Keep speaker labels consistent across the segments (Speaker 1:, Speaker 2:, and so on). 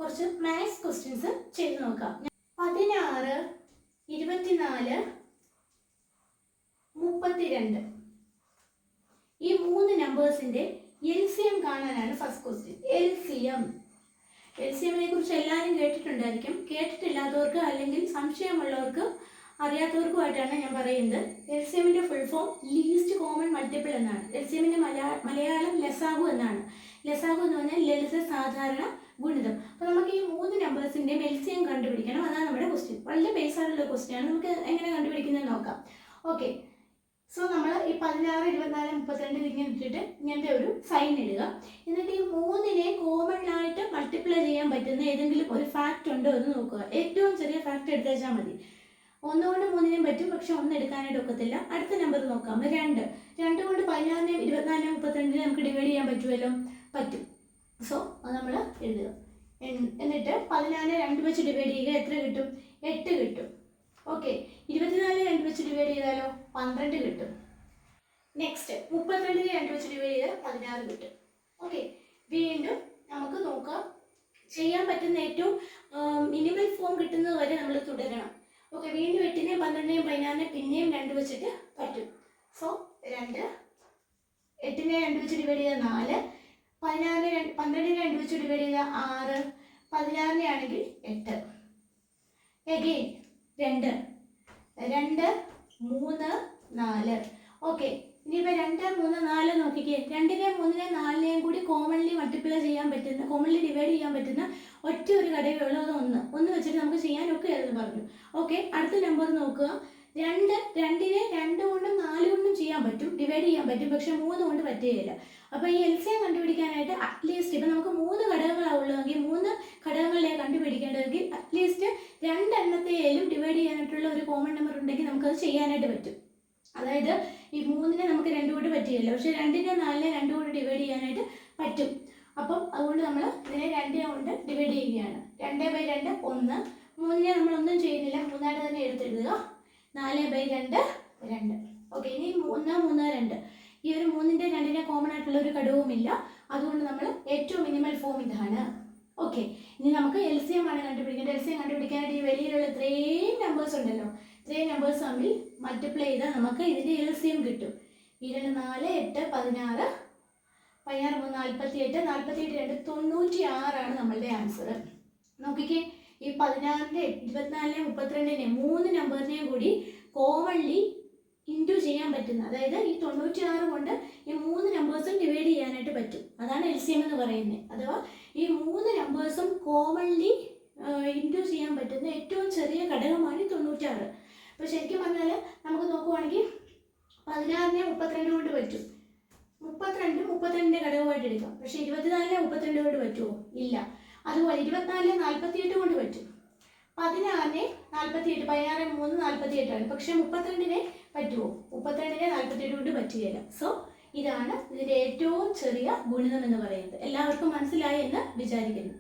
Speaker 1: കുറച്ച് maths questions ചെയ്ത് നോക്കാം. 16, 24, 32 ഈ 3 നമ്പേഴ്സിന്റെ LCM കാണാനാണ് ഫസ്റ്റ് ക്വസ്റ്റ്യൻ. LCMനെ കുറിച്ച് എല്ലാവരും കേട്ടിട്ടുണ്ടായിരിക്കും. കേട്ടിട്ടില്ലാത്തവർക്ക് അല്ലെങ്കിൽ സംശയമുള്ളവർക്ക് അറിയാത്തവർക്കുമായിട്ടാണ് ഞാൻ പറയുന്നത്. LCMന്റെ full form least common multiple എന്നാണ്. LCMന്റെ മലയാളം ലസാഗു എന്നാണ്. ലസാഗു എന്ന് പറഞ്ഞാൽ ലളിത സാധാരണ ഗുണിതം. അപ്പോൾ നമുക്ക് ഈ 3 നമ്പേഴ്സിൻ്റെയും LCM കണ്ടുപിടിക്കണം. അതാണ് നമ്മുടെ ക്വസ്റ്റ്യൻ. വളരെ ബേസ് ആയിട്ടുള്ള ക്വസ്റ്റ്യൻ ആണ്. നമുക്ക് എങ്ങനെ കണ്ടുപിടിക്കുന്നത് നോക്കാം. ഓക്കെ, സോ നമ്മൾ ഈ 16, 24, 32 ഇങ്ങനെ ഇട്ടിട്ട് ഇങ്ങനത്തെ ഒരു സൈൻ ഇടുക. എന്നിട്ട് ഈ 3നെ കോമൺ ആയിട്ട് മൾട്ടിപ്ലൈ ചെയ്യാൻ പറ്റുന്ന ഏതെങ്കിലും ഒരു ഫാക്റ്റ് ഉണ്ടോ എന്ന് നോക്കുക. ഏറ്റവും ചെറിയ ഫാക്റ്റ് എടുത്ത് വെച്ചാൽ മതി. 1 കൊണ്ട് 3നെയും പറ്റും, പക്ഷെ 1 എടുക്കാനായിട്ട് ഒക്കത്തില്ല. അടുത്ത നമ്പർ നോക്കാം. 2 കൊണ്ട് 16, 24, 32 നമുക്ക് ഡിവൈഡ് ചെയ്യാൻ പറ്റുമല്ലോ. പറ്റും. സോ അത് നമ്മൾ എഴുതുക. എന്നിട്ട് 14 2 വെച്ച് ഡിവൈഡ് ചെയ്യുക. എത്ര കിട്ടും? 8 കിട്ടും. ഓക്കെ, 24 2 വെച്ച് ഡിവൈഡ് ചെയ്താലോ 12 കിട്ടും. നെക്സ്റ്റ് 32 2 വെച്ച് ഡിവൈഡ് ചെയ്താൽ 16 കിട്ടും. ഓക്കെ, വീണ്ടും നമുക്ക് നോക്കാം. ചെയ്യാൻ പറ്റുന്ന ഏറ്റവും മിനിമൽ ഫോം കിട്ടുന്നത് വരെ നമ്മൾ തുടരണം. ഓക്കെ, വീണ്ടും 8നെയും 12നെയും 16നെയും പിന്നെയും 2 വെച്ചിട്ട് പറ്റും. സോ 2, 8നെ 2 വെച്ച് ഡിവൈഡ് ചെയ്താൽ 4, 12നെ 2 വെച്ച് ഡിവൈഡ് ചെയ്താൽ 6, 16നെ ആണെങ്കിൽ 8. എഗെയിൻ 2, 3, 4. ഓക്കെ, ഇനിയിപ്പോൾ 2, 3, 4 നോക്കിക്കേ. 2നെയും 3നെയും 4നെയും കൂടി കോമൺലി മൾട്ടിപ്ലൈ ചെയ്യാൻ പറ്റുന്ന, കോമൺലി ഡിവൈഡ് ചെയ്യാൻ പറ്റുന്ന ഒറ്റ ഒരു ഘടകമേ ഉള്ളൂ. അത് 1. 1 വെച്ചിട്ട് നമുക്ക് ചെയ്യാനൊക്കെ എന്ന് പറഞ്ഞു. ഓക്കെ, അടുത്ത നമ്പർ നോക്കുക. 2നെ 2 കൊണ്ടും 4 കൊണ്ടും ചെയ്യാൻ പറ്റും, ഡിവൈഡ് ചെയ്യാൻ പറ്റും, പക്ഷെ 3 കൊണ്ട് പറ്റുകയില്ല. അപ്പോൾ ഈ LCM കണ്ടുപിടിക്കാനായിട്ട് അറ്റ്ലീസ്റ്റ് ഇപ്പം നമുക്ക് 3 ഘടകങ്ങളാവുള്ളതെങ്കിൽ 3 ഘടകങ്ങളെ കണ്ടുപിടിക്കേണ്ടതെങ്കിൽ അറ്റ്ലീസ്റ്റ് 2 എണ്ണത്തെയും ഡിവൈഡ് ചെയ്യാനായിട്ടുള്ള ഒരു കോമൺ നമ്പർ ഉണ്ടെങ്കിൽ നമുക്കത് ചെയ്യാനായിട്ട് പറ്റും. അതായത് ഈ 3നെ നമുക്ക് 2 കൊണ്ട് പറ്റുകയില്ല, പക്ഷേ 2നെ 4നെ 2 കൊണ്ട് ഡിവൈഡ് ചെയ്യാനായിട്ട് പറ്റും. അപ്പം അതുകൊണ്ട് നമ്മൾ ഇതിനെ 2 കൊണ്ട് ഡിവൈഡ് ചെയ്യുകയാണ്. 2/2 1. 3നെ നമ്മൾ ഒന്നും ചെയ്യുന്നില്ല, 3 ആയിട്ട് തന്നെ എടുത്തെഴുതുക. 4/2 2. ഓക്കെ, ഇനി 3, 3, 2. ഈ ഒരു 3ന്റെ 2നെ കോമൺ ആയിട്ടുള്ള ഒരു ഘടകവുമില്ല. അതുകൊണ്ട് നമ്മൾ ഏറ്റവും മിനിമൽ ഫോം ഇതാണ്. ഓക്കെ, ഇനി നമുക്ക് LCM ആണ് കണ്ടുപിടിക്കേണ്ടത്. LCM കണ്ടുപിടിക്കാനായിട്ട് ഈ വലിയുള്ള ഇത്രയും നമ്പേഴ്സ് ഉണ്ടല്ലോ, ഇത്രയും നമ്പേഴ്സ് തമ്മിൽ മൾട്ടിപ്ലൈ ചെയ്താൽ നമുക്ക് ഇതിൻ്റെ LCM കിട്ടും. 2, 4, 8, 16, 16, 3, 48, 48, 2, 96 നമ്മളുടെ ആൻസർ. നോക്കിക്കേ, ഈ 16, 24, 32 3 നമ്പറിനെയും കൂടി കോമൺലി ഇൻറ്റു ചെയ്യാൻ പറ്റുന്ന, അതായത് ഈ 96 കൊണ്ട് ഈ 3 നമ്പേഴ്സും ഡിവൈഡ് ചെയ്യാനായിട്ട് പറ്റും. അതാണ് LCM എന്ന് പറയുന്നത്. അഥവാ ഈ 3 നമ്പേഴ്സും കോമൺലി ഇൻറ്റു ചെയ്യാൻ പറ്റുന്ന ഏറ്റവും ചെറിയ ഘടകമാണ് ഈ 96. അപ്പോൾ ശരിക്കും പറഞ്ഞാൽ നമുക്ക് നോക്കുവാണെങ്കിൽ 16നെ 32 കൊണ്ട് പറ്റും, 32 32ന്റെ ഘടകമായിട്ട് എടുക്കാം. പക്ഷേ 24നെ 32 കൊണ്ട് പറ്റുമോ? ഇല്ല. അതുപോലെ 24നെ 48 കൊണ്ട് പറ്റും. 16നെ 48, 16, 3, 48 പക്ഷെ 32നെ പറ്റുമോ? 32നെ 48 കൊണ്ട് പറ്റുകയില്ല. സോ ഇതാണ് ഇതിൻ്റെ ഏറ്റവും ചെറിയ ഗുണിതം എന്ന് പറയുന്നത്. എല്ലാവർക്കും മനസ്സിലായി എന്ന് വിചാരിക്കുന്നു.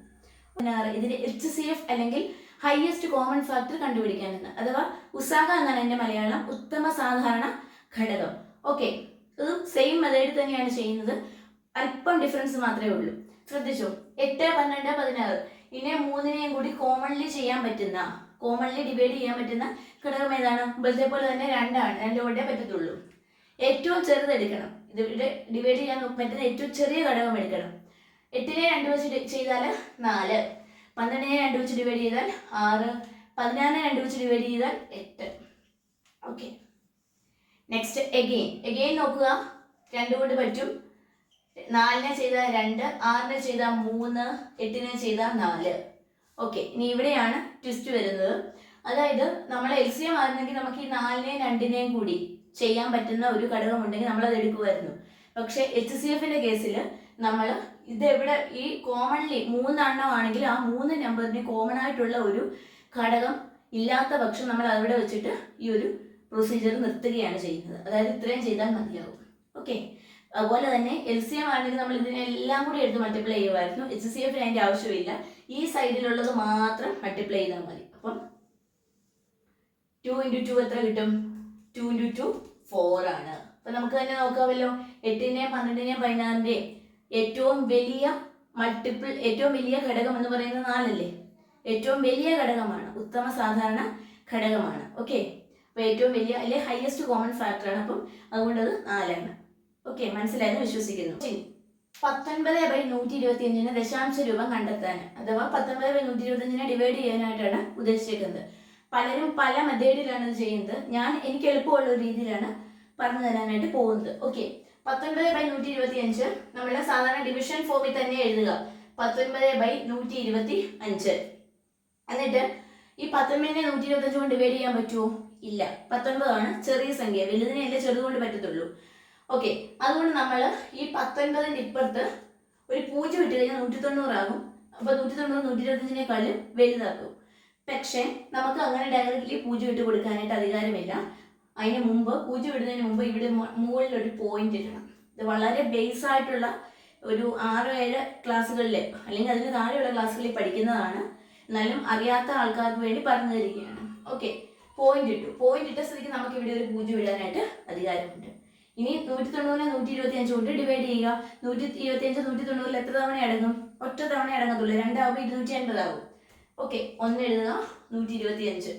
Speaker 1: ഇതിന്റെ HCF അല്ലെങ്കിൽ ഹയസ്റ്റ് കോമൺ ഫാക്ടർ കണ്ടുപിടിക്കാനെന്ന്, അഥവാ ഉസാഗ എന്നാണ് എൻ്റെ മലയാളം, ഉത്തമ സാധാരണ ഘടകം. ഓക്കെ, ഇത് സെയിം മെത്തേഡ് തന്നെയാണ് ചെയ്യുന്നത്, അല്പം ഡിഫറൻസ് മാത്രമേ ഉള്ളൂ. ശ്രദ്ധിച്ചോ, 8, 12, 16 ഇതിനെ 3നെയും കൂടി കോമൺലി ചെയ്യാൻ പറ്റുന്ന, കോമൺലി ഡിവൈഡ് ചെയ്യാൻ പറ്റുന്ന ഘടകം ഏതാണ്? മുമ്പത്തെ പോലെ തന്നെ 2 ആണ്. 2 കൊണ്ടേ പറ്റത്തുള്ളൂ. ഏറ്റവും ചെറുത് എടുക്കണം. ഇതിവിടെ ഡിവൈഡ് ചെയ്യാൻ പറ്റുന്ന ഏറ്റവും ചെറിയ ഘടകം എടുക്കണം. 8നെ 2 വെച്ച് ചെയ്താൽ 4, 12നെ 2 വെച്ച് ഡിവൈഡ് ചെയ്താൽ 6, 16നെ 2 വെച്ച് ഡിവൈഡ് ചെയ്താൽ 8. ഓക്കെ, നെക്സ്റ്റ് എഗെയിൻ നോക്കുക. 2 കൊണ്ട് പറ്റും. 4നെ ചെയ്താൽ 2, 6നെ ചെയ്താൽ 3, 8നെ ചെയ്താൽ 4. ഓക്കെ, ഇനി ഇവിടെയാണ് ട്വിസ്റ്റ് വരുന്നത്. അതായത് നമ്മൾ LCM ആയിരുന്നെങ്കിൽ നമുക്ക് ഈ 4നെയും 2നെയും കൂടി ചെയ്യാൻ പറ്റുന്ന ഒരു ഘടകം ഉണ്ടെങ്കിൽ നമ്മളത് എടുക്കുമായിരുന്നു. പക്ഷേ HCFന്റെ കേസിൽ നമ്മൾ ഇതെവിടെ ഈ കോമൺലി 3 എണ്ണമാണെങ്കിൽ ആ 3 നമ്പറിന് കോമൺ ആയിട്ടുള്ള ഒരു ഘടകം ഇല്ലാത്ത പക്ഷം നമ്മൾ അവിടെ വെച്ചിട്ട് ഈ ഒരു പ്രൊസീജിയർ നിർത്തുകയാണ് ചെയ്യുന്നത്. അതായത് ഇത്രയും ചെയ്താൽ മതിയാകും. ഓക്കെ, അതുപോലെ തന്നെ LCM ആണെങ്കിൽ നമ്മൾ ഇതിനെല്ലാം കൂടി എടുത്ത് മൾട്ടിപ്ലൈ ചെയ്യുമായിരുന്നു. HCFന് അതിൻ്റെ ആവശ്യമില്ല, ഈ സൈഡിലുള്ളത് മാത്രം മൾട്ടിപ്ലൈ ചെയ്താൽ മതി. അപ്പം 2 × 2 എത്ര കിട്ടും? 2 × 2 4 ആണ്. അപ്പം നമുക്ക് തന്നെ നോക്കാമല്ലോ, 8നെയും 12നെയും 16ന്റെയും ഏറ്റവും വലിയ മൾട്ടിപ്പിൾ ഏറ്റവും വലിയ ഘടകം എന്ന് പറയുന്നത് 4 അല്ലേ? ഏറ്റവും വലിയ ഘടകമാണ്, ഉത്തമ സാധാരണ ഘടകമാണ്. ഓക്കെ, അപ്പോൾ ഏറ്റവും വലിയ അല്ലെ ഹയസ്റ്റ് കോമൺ ഫാക്ടറാണ്. അപ്പം അതുകൊണ്ട് അത് 4 ആണ്. ഓക്കെ, മനസ്സിലായെന്ന് വിശ്വസിക്കുന്നു. 19/125 ദശാംശ രൂപം കണ്ടെത്താൻ, അഥവാ 19/125 ഡിവൈഡ് ചെയ്യാനായിട്ടാണ് ഉദ്ദേശിച്ചിരിക്കുന്നത്. പലരും പല മെത്തേഡിലാണ് ഇത് ചെയ്യുന്നത്. എനിക്ക് എളുപ്പമുള്ള ഒരു രീതിയിലാണ് പറഞ്ഞു തരാനായിട്ട് പോകുന്നത്. ഓക്കെ, 19/125 നമ്മുടെ സാധാരണ ഡിവിഷൻ ഫോമിൽ തന്നെ എഴുതുക. 19/125. എന്നിട്ട് ഈ 19നെ 125 കൊണ്ട് ഡിവൈഡ് ചെയ്യാൻ പറ്റുമോ? ഇല്ല. 19 ആണ് ചെറിയ സംഖ്യ, വലുതിനെയല്ലേ ചെറുതുകൊണ്ട് പറ്റത്തുള്ളൂ. ഓക്കെ, അതുകൊണ്ട് നമ്മൾ ഈ 19ന്റെ ഇപ്പുറത്ത് ഒരു 0 ഇട്ട് കഴിഞ്ഞാൽ 190 ആകും. അപ്പോൾ 190 125-നേക്കാളും വലുതാക്കും. പക്ഷേ നമുക്ക് അങ്ങനെ ഡയറക്റ്റ്ലി 0 ഇട്ട് കൊടുക്കാനായിട്ട് അധികാരമില്ല. അതിന് മുമ്പ് 0 ഇടുന്നതിന് മുമ്പ് ഇവിടെ മുകളിലൊരു പോയിന്റ് ഇടണം. ഇത് വളരെ ബേസ് ആയിട്ടുള്ള ഒരു 6-7 ക്ലാസ്സുകളിൽ അല്ലെങ്കിൽ അതിന് താഴെയുള്ള ക്ലാസ്സുകളിൽ പഠിക്കുന്നതാണ്. എന്നാലും അറിയാത്ത ആൾക്കാർക്ക് വേണ്ടി പറഞ്ഞു തരികയാണ്. ഓക്കെ, പോയിന്റ് ഇട്ട സ്ഥിതിക്ക് നമുക്ക് ഇവിടെ ഒരു 0 ഇടാനായിട്ട് അധികാരമുണ്ട്. ഇനി 190നെ 125 കൊണ്ട് ഡിവൈഡ് ചെയ്യുക. 125 190 എത്ര തവണ അടങ്ങും? ഒറ്റ തവണ അടങ്ങത്തുള്ളൂ. 2 ആവുമ്പോൾ 250 ആവും. ഓക്കെ, 1 എഴുതുക, 125.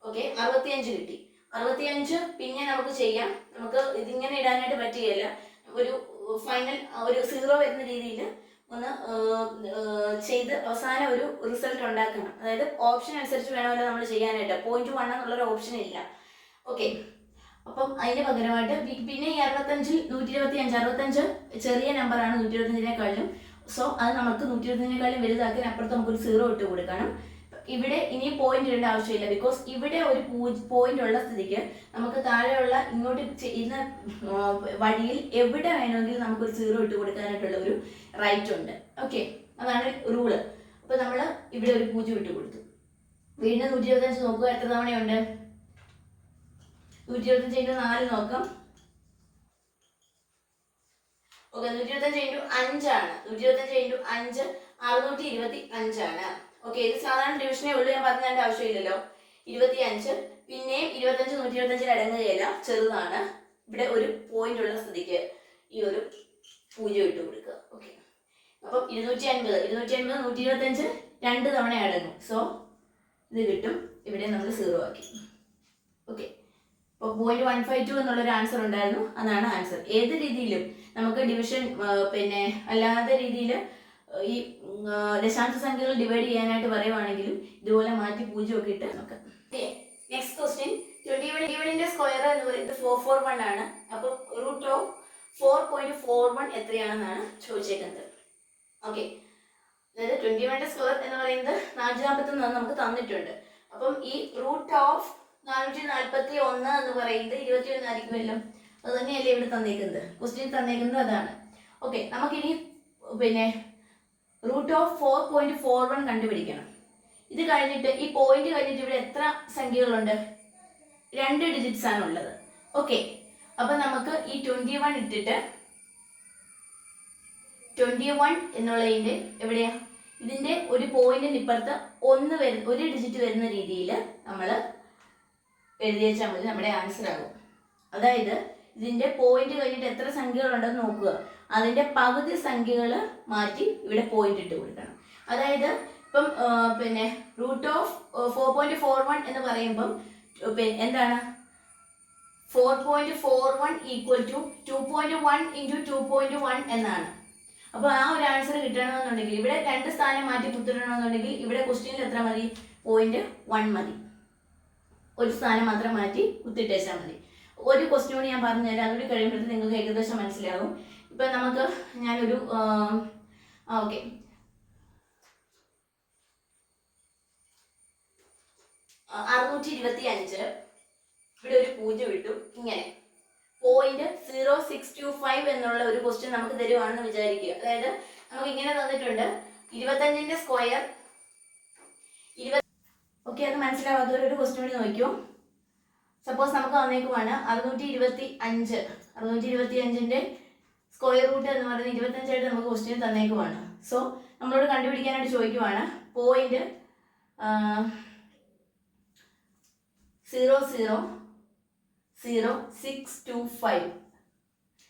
Speaker 1: ഓക്കെ, 65 കിട്ടി. 65 പിന്നെ നമുക്ക് ചെയ്യാം. നമുക്ക് ഇതിങ്ങനെ ഇടാനായിട്ട് പറ്റുകയില്ല. ഒരു ഫൈനൽ ഒരു 0 വരുന്ന രീതിയിൽ ഒന്ന് ചെയ്ത് അവസാനം ഒരു റിസൾട്ട് ഉണ്ടാക്കണം. അതായത് ഓപ്ഷൻ അനുസരിച്ച് വേണമല്ലോ നമ്മൾ ചെയ്യാനായിട്ട്. 0.1 എന്നുള്ളൊരു ഓപ്ഷൻ ഇല്ല. ഓക്കെ, അപ്പം അതിന് പകരമായിട്ട് പിന്നെ ഈ 65-ൽ 125, 65 ചെറിയ നമ്പറാണ് 125-നേക്കാളും. സോ അത് നമുക്ക് 125-നേക്കാളും വലുതാക്കി അപ്പുറത്ത് നമുക്കൊരു 0 ഇട്ട് കൊടുക്കണം. ഇവിടെ ഇനി പോയിന്റ് ഇടേണ്ട ആവശ്യമില്ല. ബിക്കോസ് ഇവിടെ ഒരു പോയിന്റ് ഉള്ള സ്ഥിതിക്ക് നമുക്ക് താഴെയുള്ള ഇങ്ങോട്ട് ചെയ്യുന്ന വഴിയിൽ എവിടെ വേണമെങ്കിലും നമുക്കൊരു 0 ഇട്ട് കൊടുക്കാനായിട്ടുള്ള ഒരു റൈറ്റ് ഉണ്ട്. ഓക്കെ, അതാണ് റൂള്. അപ്പൊ നമ്മൾ ഇവിടെ ഒരു 0 ഇട്ട് കൊടുത്തു. വീണ്ടും 125 നോക്കുക, എത്ര തവണയുണ്ട്? 125 × 4 നോക്കാം. ഓക്കെ, 125 × 5 ആണ്. 125 × 5 625 ആണ്. ഓക്കെ, ഇത് സാധാരണ ഡിവിഷനേ ഉള്ളൂ, ഞാൻ പറഞ്ഞതിന്റെ ആവശ്യമില്ലല്ലോ. 25 പിന്നെയും 25 125-ൽ അടങ്ങുകയില്ല, ചെറുതാണ്. ഇവിടെ ഒരു പോയിന്റ് ഉള്ള സ്ഥിതിക്ക് ഈ ഒരു 0 ഇട്ട് കൊടുക്കുക. ഓക്കെ, അപ്പം 250 125 2 തവണ അടങ്ങും. സോ ഇത് കിട്ടും. ഇവിടെ നമ്മൾ 0 ആക്കി. ഓക്കെ, അപ്പോൾ 0.152 എന്നുള്ളൊരു ആൻസർ ഉണ്ടായിരുന്നു. അതാണ് ആൻസർ. ഏത് രീതിയിലും നമുക്ക് ഡിവിഷൻ പിന്നെ അല്ലാത്ത രീതിയിൽ ഈ ദശാംശ സംഖ്യകൾ ഡിവൈഡ് ചെയ്യാനായിട്ട് പറയുവാണെങ്കിലും ഇതുപോലെ മാറ്റി 0 ഒക്കെ ഇട്ട് നോക്കാം. നെക്സ്റ്റ് ക്വസ്റ്റ്യൻ, 21ന്റെ സ്ക്വയർ എന്ന് പറയുന്നത് 441 ആണ്. അപ്പോൾ √4.41 എത്രയാണെന്നാണ് ചോദിച്ചേക്കുന്നത്. ഓക്കെ, അതായത് 21ന്റെ സ്ക്വയർ എന്ന് പറയുന്നത് 441 നമുക്ക് തന്നിട്ടുണ്ട്. അപ്പം ഈ √441 എന്ന് പറയുന്നത് 21 ആയിരിക്കുമല്ലോ. അത് തന്നെയല്ലേ ഇവിടെ തന്നേക്കുന്നത്, ക്വസ്റ്റ്യൻ തന്നേക്കുന്നത് അതാണ്. ഓക്കെ, നമുക്കിനി പിന്നെ √4.41 കണ്ടുപിടിക്കണം. ഇത് കഴിഞ്ഞിട്ട് ഈ പോയിന്റ് കഴിഞ്ഞിട്ട് ഇവിടെ എത്ര സംഖ്യകളുണ്ട്? 2 ഡിജിറ്റ്സ് ആണ് ഉള്ളത്. ഓക്കെ, അപ്പൊ നമുക്ക് ഈ 21 ഇട്ടിട്ട് 21 എന്നുള്ളതിന്റെ എവിടെയാ? ഇതിന്റെ ഒരു പോയിന്റിന് ഇപ്പുറത്ത് 1 ഡിജിറ്റ് വരുന്ന രീതിയിൽ നമ്മൾ എഴുതി വെച്ചാൽ മതി, നമ്മുടെ ആൻസർ ആകും. അതായത് ഇതിന്റെ പോയിന്റ് കഴിഞ്ഞിട്ട് എത്ര സംഖ്യകളുണ്ടെന്ന് നോക്കുക. അതിന്റെ പകുതി സംഖ്യകൾ മാറ്റി ഇവിടെ പോയിന്റ് ഇട്ട് കൊടുക്കണം. അതായത് ഇപ്പം പിന്നെ √4.41 എന്ന് പറയുമ്പം എന്താണ്? 4.41 = 2.1 × 2.1 എന്നാണ്. അപ്പോൾ ആ ഒരു ആൻസർ കിട്ടണമെന്നുണ്ടെങ്കിൽ ഇവിടെ 2 സ്ഥാനം മാറ്റി കുത്തിടണമെന്നുണ്ടെങ്കിൽ ഇവിടെ ക്വസ്റ്റ്യനിൽ എത്ര മതി? 0.1 മതി. ഒരു സ്ഥാനം മാത്രം മാറ്റി കുത്തിട്ടേച്ചാൽ മതി. ഒരു ക്വസ്റ്റ്യൻ കൂടി ഞാൻ പറഞ്ഞുതരാം, അതുകൂടി കഴിയുമ്പോഴത്തേക്ക് നിങ്ങൾക്ക് ഏകദേശം മനസ്സിലാകും. ഇപ്പം നമുക്ക് ഞാനൊരു ഓക്കെ, 625 ഇവിടെ ഒരു 0 ഇട്ടു. ഇങ്ങനെ 0.0625 എന്നുള്ള ഒരു ക്വസ്റ്റ്യൻ നമുക്ക് തരുവാണെന്ന് വിചാരിക്കുക. അതായത് നമുക്ക് ഇങ്ങനെ തന്നിട്ടുണ്ട് 25ന്റെ സ്ക്വയർ 20. ഓക്കെ, അത് മനസ്സിലാവാത്തവരൊരു ക്വസ്റ്റ്യൻ കൂടി നോക്കിയോ. സപ്പോസ് നമുക്ക് തന്നേക്കുവാണ് 625ന്റെ സ്ക്വയർ റൂട്ട് എന്ന് പറയുന്നത് 25 ആയിട്ട് നമുക്ക് ക്വസ്റ്റ്യൻ തന്നേക്കുവാണ്. സോ നമ്മളോട് കണ്ടുപിടിക്കാനായിട്ട് ചോദിക്കുവാണ് 0.000000 0.625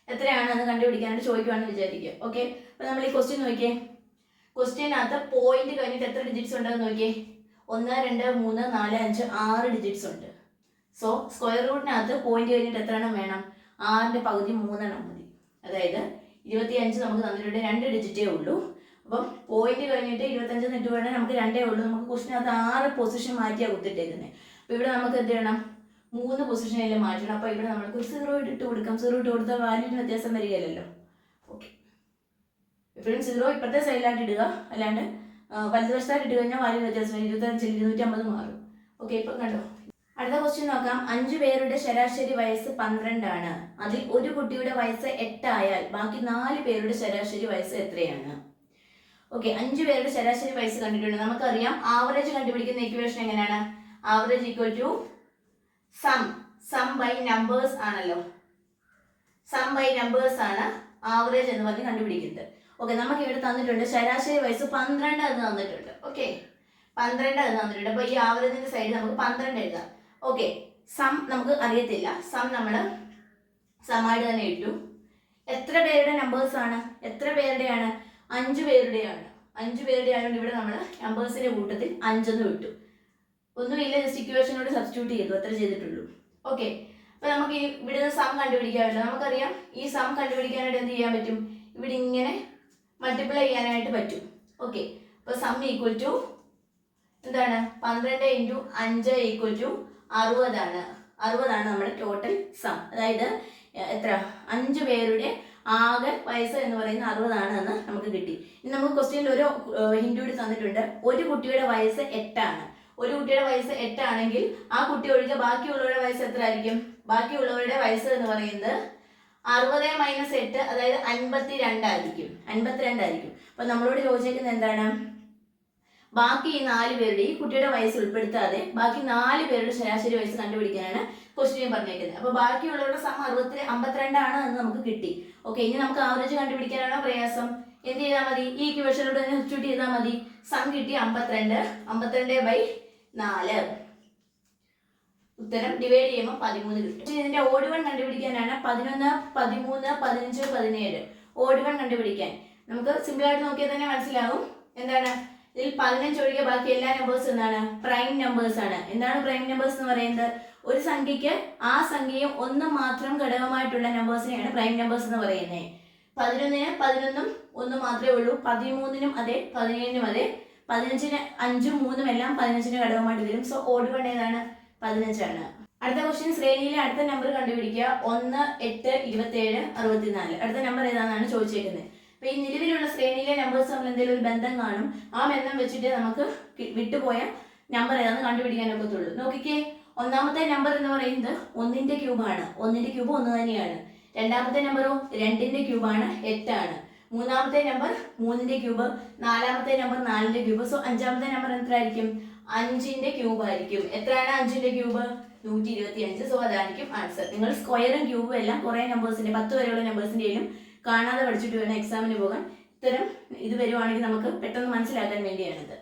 Speaker 1: എത്രയാണെന്ന് കണ്ടുപിടിക്കാനായിട്ട് ചോദിക്കുവാണെന്ന് വിചാരിക്കുക. ഓക്കെ, അപ്പോൾ നമ്മൾ ഈ ക്വസ്റ്റ്യൻ നോക്കിയേ. ക്വസ്റ്റ്യനകത്ത് പോയിന്റ് കഴിഞ്ഞിട്ട് എത്ര ഡിജിറ്റ്സ് ഉണ്ടെന്ന് നോക്കിയേ. 1 2 3 4 5 6 ഡിജിറ്റ്സ് ഉണ്ട്. സോ സ്ക്വയർ റൂട്ടിനകത്ത് പോയിന്റ് കഴിഞ്ഞിട്ട് എത്ര എണ്ണം വേണം? 6ന്റെ പകുതി 3 എണ്ണം മതി. അതായത് 25 നമുക്ക് തന്നിട്ടുണ്ട്, 2 ഡിജിറ്റേ ഉള്ളൂ. അപ്പം പോയിന്റ് കഴിഞ്ഞിട്ട് 25 ഇട്ട് വേണം, നമുക്ക് 2 ഉള്ളൂ. നമുക്ക് ക്വസ്റ്റിനകത്ത് 6 പൊസിഷൻ മാറ്റിയാണ് കുത്തിട്ടേക്കുന്നത്. അപ്പോൾ ഇവിടെ നമുക്ക് എന്ത് ചെയ്യണം? 3 പൊസിഷനിൽ മാറ്റണം. അപ്പോൾ ഇവിടെ നമുക്ക് 0 ഇട്ട് കൊടുക്കാം. 0 ഇട്ട് കൊടുത്താൽ വാല്യൂവിന് വ്യത്യാസം വരികയല്ലോ. ഓക്കെ, എപ്പോഴും 0 ഇപ്പോഴത്തെ സൈഡിലായിട്ട് ഇടുക, അല്ലാണ്ട് വലതുവശത്തായിട്ട് ഇട്ട് കഴിഞ്ഞാൽ വാല്യൂ വ്യത്യാസം വരും. 25 250 മാറും. ഓക്കെ, ഇപ്പം കണ്ടോ. അടുത്ത ക്വസ്റ്റ്യൻ നോക്കാം. 5 പേരുടെ ശരാശരി വയസ്സ് 12 ആണ്. അതിൽ ഒരു കുട്ടിയുടെ വയസ്സ് 8 ആയാൽ ബാക്കി 4 പേരുടെ ശരാശരി വയസ്സ് എത്രയാണ്? ഓക്കെ, 5 പേരുടെ ശരാശരി വയസ്സ് കണ്ടിട്ടുണ്ട്. നമുക്കറിയാം ആവറേജ് കണ്ടുപിടിക്കുന്ന ഇക്വേഷൻ എങ്ങനെയാണ്? Average equal to sum by numbers ആണല്ലോ. സം ബൈ നമ്പേഴ്സ് ആണ് ആവറേജ് എന്ന് പറഞ്ഞ് കണ്ടുപിടിക്കുന്നത്. ഓക്കെ, നമുക്ക് ഇവിടെ തന്നിട്ടുണ്ട് ശരാശരി വയസ്സ് 12 എന്ന് തന്നിട്ടുണ്ട്. ഓക്കെ, 12 എന്ന് തന്നിട്ടുണ്ട്. അപ്പോൾ ഈ ആവറേജിന്റെ സൈഡ് നമുക്ക് 12 എഴുതാം. ഓക്കെ, സം നമുക്ക് അറിയത്തില്ല. സം നമ്മൾ സമായിട്ട് തന്നെ ഇട്ടു. എത്ര പേരുടെ നമ്പേഴ്സ് ആണ്? എത്ര പേരുടെയാണ്? 5 പേരുടെയാണ്. 5 പേരുടെ ആയതുകൊണ്ട് ഇവിടെ നമ്മൾ നമ്പേഴ്സിന്റെ കൂട്ടത്തിൽ 5 എന്ന് ഇട്ടു. ഒന്നുമില്ല, ജസ്റ്റ് ഇക്വേഷനോട് സബ്സ്റ്റിറ്റ്യൂട്ട് ചെയ്തു, അത്ര ചെയ്തിട്ടുള്ളൂ. ഓക്കെ, അപ്പോൾ നമുക്ക് ഈ ഇവിടുന്ന് സം കണ്ടുപിടിക്കാമല്ലോ. നമുക്കറിയാം ഈ സം കണ്ടുപിടിക്കാനായിട്ട് എന്ത് ചെയ്യാൻ പറ്റും? ഇവിടെ ഇങ്ങനെ മൾട്ടിപ്ലൈ ചെയ്യാനായിട്ട് പറ്റും. ഓക്കെ, അപ്പോൾ സം ഈക്വൽ ടു എന്താണ്? 12 × 5 ഈക്വൽ ടു 60 ആണ്. 60 ആണ് നമ്മുടെ ടോട്ടൽ സം. അതായത് എത്ര? 5 പേരുടെ ആകെ വയസ്സ് എന്ന് പറയുന്നത് 60 ആണ് എന്ന് നമുക്ക് കിട്ടി. ഇനി നമുക്ക് ക്വസ്റ്റ്യനിൽ ഒരു ഹിന്റ് കൂടി തന്നിട്ടുണ്ട്. ഒരു കുട്ടിയുടെ വയസ്സ് 8 ആണ്. ഒരു കുട്ടിയുടെ വയസ്സ് 8 ആണെങ്കിൽ ആ കുട്ടി ഒഴികെ ബാക്കിയുള്ളവരുടെ വയസ്സ് എത്ര ആയിരിക്കും? ബാക്കിയുള്ളവരുടെ വയസ്സ് എന്ന് പറയുന്നത് 60 - 8, അതായത് 52 ആയിരിക്കും. 52 ആയിരിക്കും. അപ്പൊ നമ്മളോട് ചോദിച്ചേക്കുന്നത് എന്താണ്? ബാക്കി ഈ 4 പേരുടെ, ഈ കുട്ടിയുടെ വയസ്സ് ഉൾപ്പെടുത്താതെ ബാക്കി 4 പേരുടെ ശരാശരി വയസ്സ് കണ്ടുപിടിക്കാനാണ് ക്വസ്റ്റ്യൻ പറഞ്ഞേക്കുന്നത്. അപ്പൊ ബാക്കിയുള്ളവരുടെ സം 52 ആണ് എന്ന് നമുക്ക് കിട്ടി. ഓക്കെ, ഇനി നമുക്ക് ആവറേജ് കണ്ടുപിടിക്കാനാണോ പ്രയാസം? എന്ത് ചെയ്താൽ മതി? ഈ ഇക്വേഷനിലൂടെ തന്നെ സബ്സ്റ്റിറ്റ്യൂട്ട് ചെയ്താൽ മതി. സം കിട്ടി 52. 52/4. ഉത്തരം ഡിവൈഡ് ചെയ്യുമ്പോൾ 13 കിട്ടും. ഇതിന്റെ ഓഡ് വൺ കണ്ടുപിടിക്കാനാണ് 11, 13, 15, 17. ഓഡ് വൺ കണ്ടുപിടിക്കാൻ നമുക്ക് സിമ്പിൾ ആയിട്ട് നോക്കിയാൽ തന്നെ മനസ്സിലാവും. എന്താണ്? ഇതിൽ 15 ഒഴികെ ബാക്കി എല്ലാ നമ്പേഴ്സും എന്താണ്? പ്രൈം നമ്പേഴ്സ് ആണ്. എന്താണ് പ്രൈം നമ്പേഴ്സ് എന്ന് പറയുന്നത്? ഒരു സംഖ്യക്ക് ആ സംഖ്യയും 1 മാത്രം ഘടകമായിട്ടുള്ള നമ്പേഴ്സിനെയാണ് പ്രൈം നമ്പേഴ്സ് എന്ന് പറയുന്നത്. 11-ന് 11ഉം 1 മാത്രമേ ഉള്ളൂ. 13-നും അതെ, 17-നും അതെ, 15-ന് 5ഉം 3ഉം എല്ലാം 15-ന് ഘടകമായിട്ട് വരും. സോ ഓഡ് വൺ ഏതാണ്? 15 ആണ്. അടുത്ത ക്വസ്റ്റ്യൻ, ശ്രേണിയിലെ അടുത്ത നമ്പർ കണ്ടുപിടിക്കുക. 1, 8, 27, 64. അടുത്ത നമ്പർ ഏതാണെന്നാണ് ചോദിച്ചേക്കുന്നത്. അപ്പൊ ഈ നിലവിലുള്ള ശ്രേണിയിലെ നമ്പേഴ്സ് തമ്മിൽ എന്തെങ്കിലും ഒരു ബന്ധം കാണും. ആ ബന്ധം വെച്ചിട്ട് നമുക്ക് വിട്ടുപോയ നമ്പർ ഏതാണെന്ന് കണ്ടുപിടിക്കാൻ ഒക്കത്തുള്ളൂ. നോക്കിക്കേ, ഒന്നാമത്തെ നമ്പർ എന്ന് പറയുന്നത് 1ന്റെ ക്യൂബാണ്. 1ന്റെ ക്യൂബ് 1 തന്നെയാണ്. രണ്ടാമത്തെ നമ്പറോ 2ന്റെ ക്യൂബാണ്, 8 ആണ്. മൂന്നാമത്തെ നമ്പർ 3ന്റെ ക്യൂബ്. നാലാമത്തെ നമ്പർ 4ന്റെ ക്യൂബ്. സോ അഞ്ചാമത്തെ നമ്പർ എത്ര ആയിരിക്കും? 5ന്റെ ക്യൂബ് ആയിരിക്കും. എത്രയാണ് 5ന്റെ ക്യൂബ്? 125. സോ അതായിരിക്കും ആൻസർ. നിങ്ങൾ സ്ക്വയറും ക്യൂബും എല്ലാം കുറെ നമ്പേഴ്സിന്റെ 10 വരെയുള്ള നമ്പേഴ്സിന്റെയും കാണാതെ പഠിച്ചിട്ട് വേണം എക്സാമിന് പോകാൻ. ഇത്തരം ഇത് വരുവാണെങ്കിൽ നമുക്ക് പെട്ടെന്ന് മനസ്സിലാക്കാൻ വേണ്ടിയാണിത്.